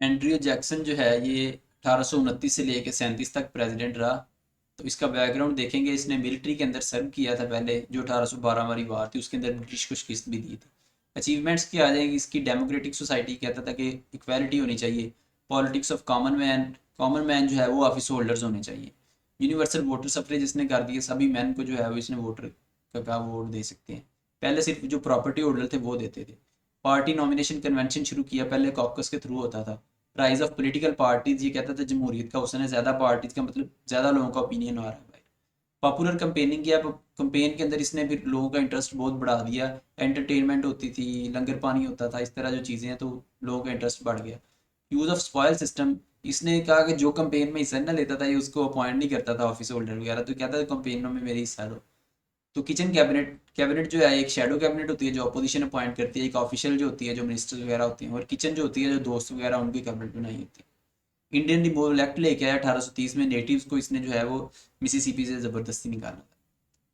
Andrew Jackson जो है ये 1829 से लेकर 37 तक प्रेसिडेंट रहा। तो इसका बैकग्राउंड देखेंगे, इसने मिलिट्री के अंदर सर्व किया था पहले, जो 1812 वाली वार थी उसके अंदर ब्रिटिश को शिकस्त भी दी थी। अचीवमेंट्स की आ जाएगी इसकी, डेमोक्रेटिक सोसाइटी कहता था कि इक्वालिटी होनी चाहिए, पॉलिटिक्स ऑफ कॉमन मैन जो है वो ऑफिस होल्डर्स होने चाहिए, यूनिवर्सल वोटर सफरेज इसने कर दिया, सभी मैन को जो है वो इसने वोटर का वोट दे सकते हैं। पहले सिर्फ जो प्रॉपर्टी होल्डर थे वो देते थे। पार्टी नॉमिनेशन कन्वेंशन शुरू किया, पहले कॉकस के थ्रू होता था। राइज ऑफ पॉलिटिकल पार्टीज, ये कहता था जमहूरियत का उसने ज़्यादा पार्टीज का मतलब ज़्यादा लोगों का ओपिनियन आ रहा है भाई। पॉपुलर कंपेनिंग किया, कंपेन के अंदर इसने फिर लोगों का इंटरेस्ट बहुत बढ़ा दिया। एंटरटेनमेंट होती थी, लंगर पानी होता था, इस तरह जो चीज़ें हैं, तो लोगों का इंटरेस्ट बढ़ गया। यूज़ ऑफ स्पॉयल सिस्टम, इसने कहा कि जो कंपेन में हिस्सा ना लेता था ये उसको अपॉइंट नहीं करता था ऑफिस होल्डर वगैरह, तो कहता था कंपेनों में मेरी हिस्सा लो। तो किचन कैबिनेट, कैबिनेट जो है एक शेडो कैबिनेट होती है जो अपोजिशन अपॉइंट करती है, एक ऑफिशियल जो होती है जो मिनिस्टर्स वगैरह होती हैं, और किचन जो होती है जो दोस्त वगैरह उनकी कैबिनेट बनाई होती है। इंडियन रिमूवल एक्ट लेके आया 1830 में, नेटिव्स को इसने जो है वो मिसिसिपी से ज़बरदस्ती निकाला था।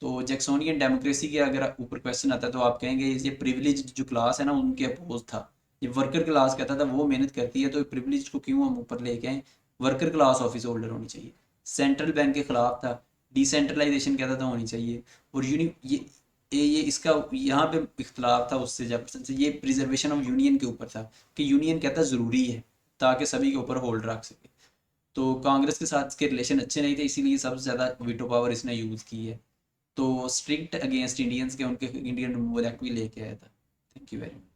तो जैक्सोनियन डेमोक्रेसी के अगर ऊपर क्वेश्चन आता है तो आप कहेंगे ये प्रिविलेज जो क्लास है ना उनके अपोज था। ये वर्कर क्लास कहता था वो मेहनत करती है तो प्रिविलेज को क्यों हम ऊपर लेके आए, वर्कर क्लास ऑफिस होल्डर होनी चाहिए। सेंट्रल बैंक के खिलाफ था, डिसेंट्रलाइजेशन कहता था होनी चाहिए। और यूनि ये इसका यहाँ पे इख्तलाफ था उससे, जेफरसन से, ये प्रिजर्वेशन ऑफ यूनियन के ऊपर था कि यूनियन कहता ज़रूरी है ताकि सभी के ऊपर होल्ड रख सके। तो कांग्रेस के साथ इसके रिलेशन अच्छे नहीं थे, इसीलिए सबसे ज़्यादा वीटो पावर इसने यूज़ की है। तो स्ट्रिक्ट अगेंस्ट इंडियंस के उनके इंडियन रिमूवल एक्ट भी लेके आया था। Thank you very much.